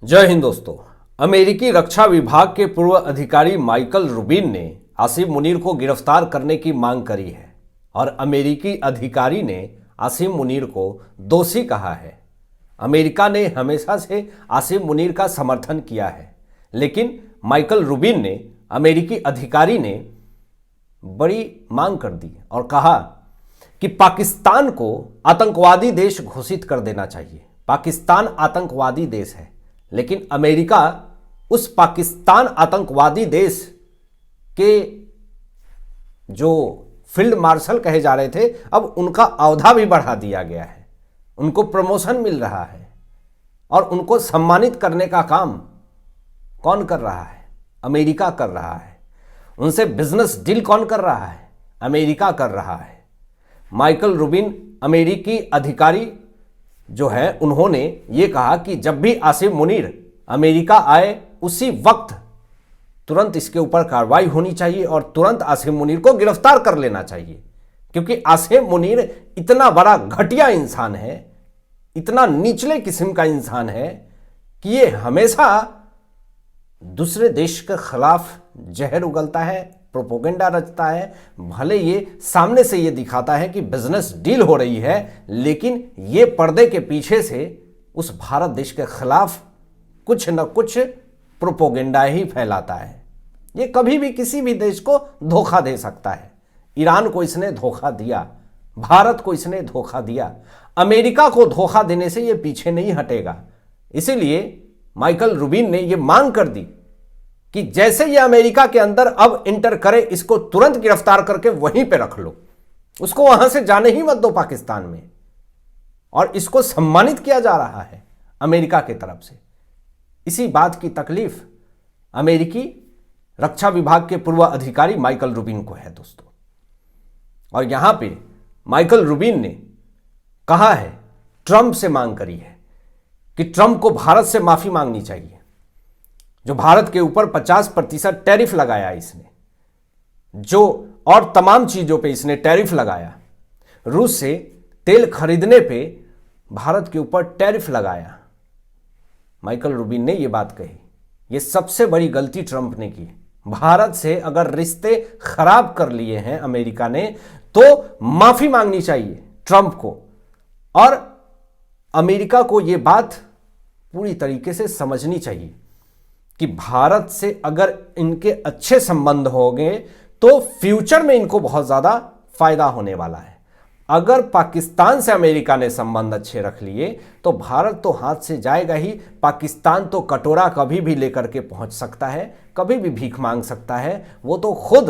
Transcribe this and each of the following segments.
जय हिंद दोस्तों। अमेरिकी रक्षा विभाग के पूर्व अधिकारी माइकल रूबिन ने आसिम मुनीर को गिरफ्तार करने की मांग करी है और अमेरिकी अधिकारी ने आसिम मुनीर को दोषी कहा है। अमेरिका ने हमेशा से आसिम मुनीर का समर्थन किया है, लेकिन माइकल रूबिन ने अमेरिकी अधिकारी ने बड़ी मांग कर दी और कहा कि पाकिस्तान को आतंकवादी देश घोषित कर देना चाहिए। पाकिस्तान आतंकवादी देश है, लेकिन अमेरिका उस पाकिस्तान आतंकवादी देश के जो फील्ड मार्शल कहे जा रहे थे, अब उनका औहदा भी बढ़ा दिया गया है। उनको प्रमोशन मिल रहा है और उनको सम्मानित करने का काम कौन कर रहा है? अमेरिका कर रहा है। उनसे बिजनेस डील कौन कर रहा है? अमेरिका कर रहा है। माइकल रूबिन अमेरिकी अधिकारी जो है, उन्होंने ये कहा कि जब भी आसिम मुनीर अमेरिका आए उसी वक्त तुरंत इसके ऊपर कार्रवाई होनी चाहिए और तुरंत आसिम मुनीर को गिरफ्तार कर लेना चाहिए, क्योंकि आसिम मुनीर इतना बड़ा घटिया इंसान है, इतना निचले किस्म का इंसान है कि ये हमेशा दूसरे देश के खिलाफ जहर उगलता है, प्रोपोगेंडा रचता है। भले ये सामने से ये दिखाता है कि बिजनेस डील हो रही है, लेकिन ये पर्दे के पीछे से उस भारत देश के खिलाफ कुछ न कुछ प्रोपोगेंडा ही फैलाता है। ये कभी भी किसी भी देश को धोखा दे सकता है। ईरान को इसने धोखा दिया, भारत को इसने धोखा दिया, अमेरिका को धोखा देने से ये पीछे नहीं हटेगा। इसीलिए माइकल रूबिन ने ये मांग कर दी कि जैसे ये अमेरिका के अंदर अब इंटर करे, इसको तुरंत गिरफ्तार करके वहीं पे रख लो, उसको वहां से जाने ही मत दो पाकिस्तान में। और इसको सम्मानित किया जा रहा है अमेरिका की तरफ से। इसी बात की तकलीफ अमेरिकी रक्षा विभाग के पूर्व अधिकारी माइकल रूबिन को है दोस्तों। और यहां पे माइकल रूबिन ने कहा है, ट्रंप से मांग करी है कि ट्रंप को भारत से माफी मांगनी चाहिए। जो भारत के ऊपर 50% टैरिफ लगाया इसने, जो और तमाम चीजों पे इसने टैरिफ लगाया, रूस से तेल खरीदने पे भारत के ऊपर टैरिफ लगाया। माइकल रूबिन ने यह बात कही, यह सबसे बड़ी गलती ट्रंप ने की। भारत से अगर रिश्ते खराब कर लिए हैं अमेरिका ने, तो माफी मांगनी चाहिए ट्रंप को। और अमेरिका को यह बात पूरी तरीके से समझनी चाहिए कि भारत से अगर इनके अच्छे संबंध होंगे तो फ्यूचर में इनको बहुत ज्यादा फायदा होने वाला है। अगर पाकिस्तान से अमेरिका ने संबंध अच्छे रख लिए तो भारत तो हाथ से जाएगा ही। पाकिस्तान तो कटोरा कभी भी लेकर के पहुंच सकता है, कभी भी भीख मांग सकता है। वो तो खुद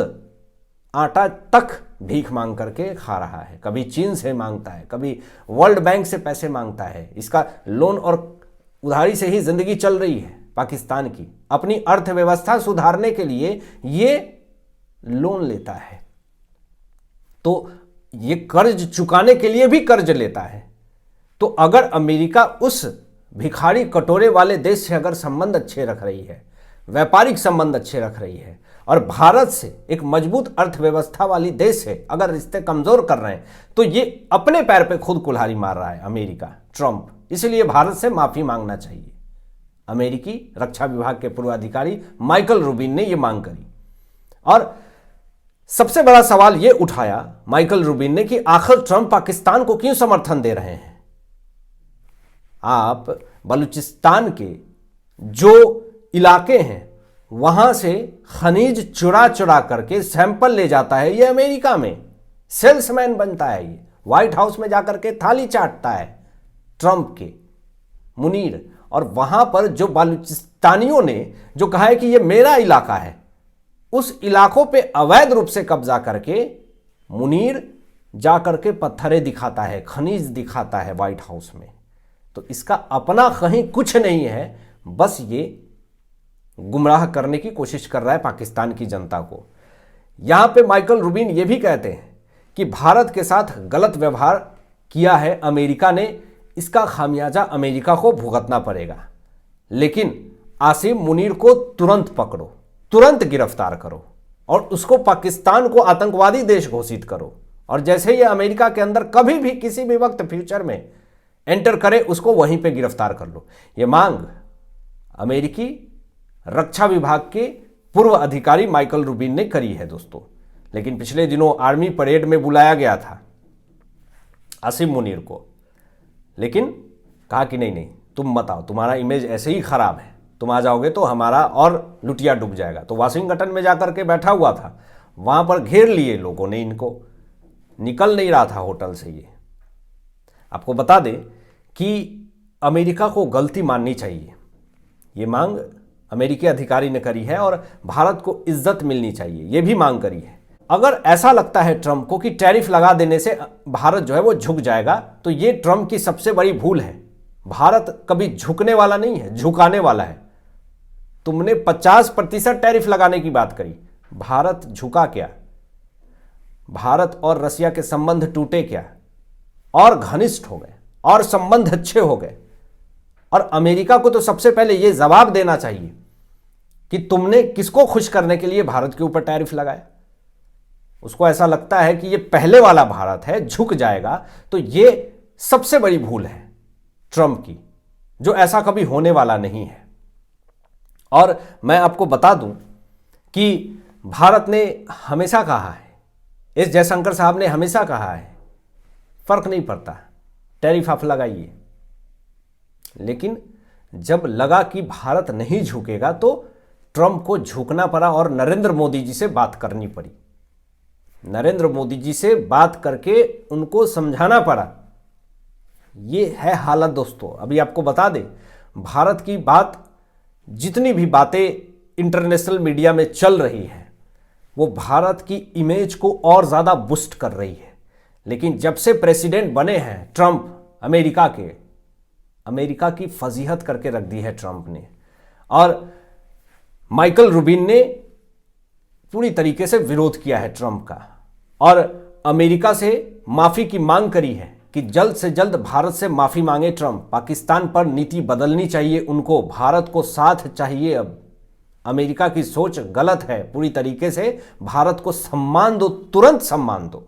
आटा तक भीख मांग करके खा रहा है। कभी चीन से मांगता है, कभी वर्ल्ड बैंक से पैसे मांगता है। इसका लोन और उधारी से ही जिंदगी चल रही है पाकिस्तान की। अपनी अर्थव्यवस्था सुधारने के लिए ये लोन लेता है, तो ये कर्ज चुकाने के लिए भी कर्ज लेता है। तो अगर अमेरिका उस भिखारी कटोरे वाले देश से अगर संबंध अच्छे रख रही है, व्यापारिक संबंध अच्छे रख रही है, और भारत से एक मजबूत अर्थव्यवस्था वाली देश से अगर रिश्ते कमजोर कर रहे हैं, तो ये अपने पैर पे खुद कुल्हाड़ी मार रहा है अमेरिका, ट्रंप। इसलिए भारत से माफी मांगना चाहिए। अमेरिकी रक्षा विभाग के पूर्व अधिकारी माइकल रूबिन ने यह मांग करी। और सबसे बड़ा सवाल यह उठाया माइकल रूबिन ने कि आखिर ट्रंप पाकिस्तान को क्यों समर्थन दे रहे हैं? आप बलूचिस्तान के जो इलाके हैं वहां से खनिज चुरा चुरा करके सैंपल ले जाता है ये अमेरिका में, सेल्समैन बनता है ये। व्हाइट हाउस में जाकर के थाली चाटता है ट्रंप के मुनीर। और वहां पर जो बलूचिस्तानियों ने जो कहा है कि ये मेरा इलाका है, उस इलाकों पे अवैध रूप से कब्जा करके मुनीर जाकर के पत्थरें दिखाता है, खनिज दिखाता है व्हाइट हाउस में। तो इसका अपना कहीं कुछ नहीं है, बस ये गुमराह करने की कोशिश कर रहा है पाकिस्तान की जनता को। यहां पे माइकल रूबिन ये भी कहते हैं कि भारत के साथ गलत व्यवहार किया है अमेरिका ने, इसका खामियाजा अमेरिका को भुगतना पड़ेगा। लेकिन आसिम मुनीर को तुरंत पकड़ो, तुरंत गिरफ्तार करो और उसको पाकिस्तान को आतंकवादी देश घोषित करो। और जैसे ये अमेरिका के अंदर कभी भी किसी भी वक्त फ्यूचर में एंटर करे, उसको वहीं पे गिरफ्तार कर लो। ये मांग अमेरिकी रक्षा विभाग के पूर्व अधिकारी माइकल रूबिन ने करी है दोस्तों। लेकिन पिछले दिनों आर्मी परेड में बुलाया गया था आसिम मुनीर को, लेकिन कहा कि नहीं तुम मत आओ, तुम्हारा इमेज ऐसे ही खराब है, तुम आ जाओगे तो हमारा और लुटिया डूब जाएगा। तो वाशिंगटन में जाकर के बैठा हुआ था, वहां पर घेर लिए लोगों ने इनको, निकल नहीं रहा था होटल से। ये आपको बता दें कि अमेरिका को गलती माननी चाहिए, ये मांग अमेरिकी अधिकारी ने करी है, और भारत को इज्जत मिलनी चाहिए, ये भी मांग करी है। अगर ऐसा लगता है ट्रंप को कि टैरिफ लगा देने से भारत जो है वो झुक जाएगा, तो ये ट्रंप की सबसे बड़ी भूल है। भारत कभी झुकने वाला नहीं है, झुकाने वाला है। तुमने 50% टैरिफ लगाने की बात करी, भारत झुका क्या? भारत और रसिया के संबंध टूटे क्या? और घनिष्ठ हो गए, और संबंध अच्छे हो गए। और अमेरिका को तो सबसे पहले यह जवाब देना चाहिए कि तुमने किसको खुश करने के लिए भारत के ऊपर टैरिफ लगाया। उसको ऐसा लगता है कि यह पहले वाला भारत है, झुक जाएगा, तो यह सबसे बड़ी भूल है ट्रंप की, जो ऐसा कभी होने वाला नहीं है। और मैं आपको बता दूं कि भारत ने हमेशा कहा है, एस जयशंकर साहब ने हमेशा कहा है, फर्क नहीं पड़ता, टैरिफ आप लगाइए। लेकिन जब लगा कि भारत नहीं झुकेगा तो ट्रंप को झुकना पड़ा और नरेंद्र मोदी जी से बात करनी पड़ी। नरेंद्र मोदी जी से बात करके उनको समझाना पड़ा। ये है हालत दोस्तों। अभी आपको बता दें, भारत की बात, जितनी भी बातें इंटरनेशनल मीडिया में चल रही है, वो भारत की इमेज को और ज़्यादा बूस्ट कर रही है। लेकिन जब से प्रेसिडेंट बने हैं ट्रंप अमेरिका के, अमेरिका की फजीहत करके रख दी है ट्रंप ने। और माइकल रूबिन ने पूरी तरीके से विरोध किया है ट्रंप का, और अमेरिका से माफ़ी की मांग करी है कि जल्द से जल्द भारत से माफ़ी मांगे ट्रंप। पाकिस्तान पर नीति बदलनी चाहिए उनको, भारत को साथ चाहिए। अब अमेरिका की सोच गलत है पूरी तरीके से, भारत को सम्मान दो, तुरंत सम्मान दो।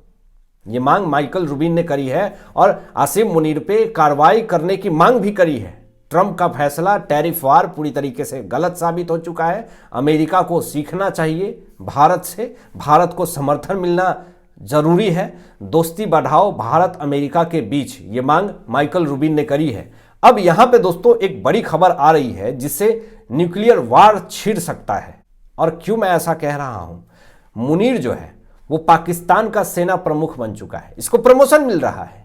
ये मांग माइकल रूबिन ने करी है, और आसिम मुनीर पे कार्रवाई करने की मांग भी करी है। ट्रंप का फैसला टैरिफ वार पूरी तरीके से गलत साबित हो चुका है। अमेरिका को सीखना चाहिए भारत से, भारत को समर्थन मिलना जरूरी है। दोस्ती बढ़ाओ भारत अमेरिका के बीच, ये मांग माइकल रूबिन ने करी है। अब यहां पे दोस्तों एक बड़ी खबर आ रही है जिससे न्यूक्लियर वार छिड़ सकता है। और क्यों मैं ऐसा कह रहा हूं, मुनीर जो है वो पाकिस्तान का सेना प्रमुख बन चुका है, इसको प्रमोशन मिल रहा है।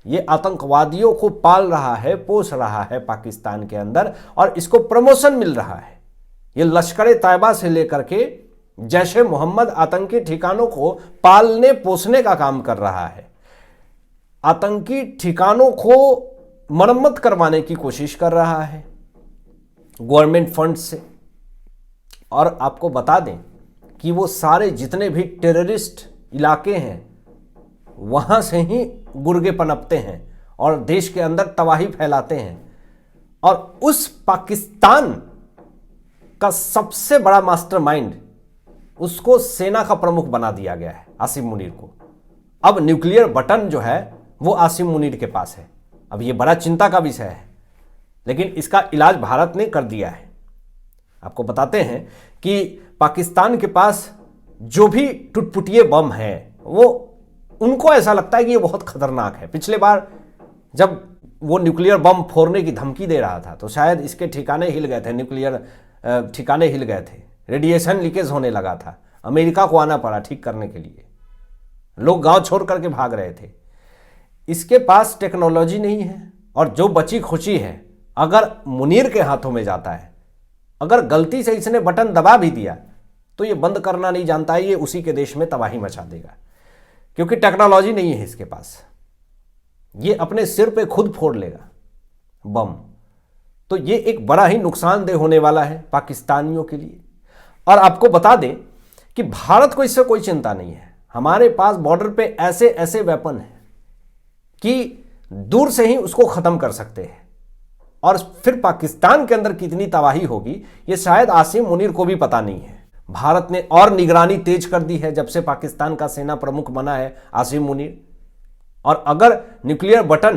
ये आतंकवादियों को पाल रहा है, पोस रहा है पाकिस्तान के अंदर, और इसको प्रमोशन मिल रहा है। ये लश्कर तैयबा से लेकर के जैश ए मोहम्मद आतंकी ठिकानों को पालने पोसने का काम कर रहा है। आतंकी ठिकानों को मरम्मत करवाने की कोशिश कर रहा है गवर्नमेंट फंड से। और आपको बता दें कि वो सारे जितने भी टेररिस्ट इलाके हैं वहां से ही गुर्गे पनपते हैं और देश के अंदर तबाही फैलाते हैं। और उस पाकिस्तान का सबसे बड़ा मास्टरमाइंड, उसको सेना का प्रमुख बना दिया गया है आसिम मुनीर को। अब न्यूक्लियर बटन जो है वो आसिम मुनीर के पास है। अब ये बड़ा चिंता का विषय है, लेकिन इसका इलाज भारत ने कर दिया है। आपको बताते हैं कि पाकिस्तान के पास जो भी टुटपुटिये बम हैं, वो उनको ऐसा लगता है कि ये बहुत खतरनाक है। पिछले बार जब वो न्यूक्लियर बम फोड़ने की धमकी दे रहा था तो शायद इसके ठिकाने हिल गए थे, न्यूक्लियर ठिकाने हिल गए थे, रेडिएशन लीकेज होने लगा था। अमेरिका को आना पड़ा ठीक करने के लिए, लोग गांव छोड़ करके भाग रहे थे। इसके पास टेक्नोलॉजी नहीं है, और जो बची खुची है अगर मुनीर के हाथों में जाता है, अगर गलती से इसने बटन दबा भी दिया तो ये बंद करना नहीं जानता है, ये उसी के देश में तबाही मचा देगा, क्योंकि टेक्नोलॉजी नहीं है इसके पास। ये अपने सिर पे खुद फोड़ लेगा बम। तो ये एक बड़ा ही नुकसानदेह होने वाला है पाकिस्तानियों के लिए। और आपको बता दें कि भारत को इससे कोई चिंता नहीं है। हमारे पास बॉर्डर पे ऐसे ऐसे वेपन हैं कि दूर से ही उसको खत्म कर सकते हैं। और फिर पाकिस्तान के अंदर कितनी तबाही होगी ये शायद आसिम मुनीर को भी पता नहीं है। भारत ने और निगरानी तेज कर दी है जब से पाकिस्तान का सेना प्रमुख बना है आसिम मुनीर। और अगर न्यूक्लियर बटन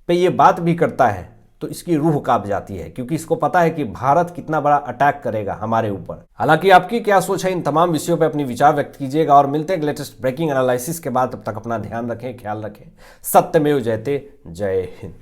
पे ये बात भी करता है तो इसकी रूह कांप जाती है, क्योंकि इसको पता है कि भारत कितना बड़ा अटैक करेगा हमारे ऊपर। हालांकि आपकी क्या सोच है इन तमाम विषयों पर अपनी विचार व्यक्त कीजिएगा और मिलते हैं लेटेस्ट ब्रेकिंग एनालिसिस के बाद। तब तक अपना ध्यान रखें, ख्याल रखें। सत्यमेव जयते। जय हिंद।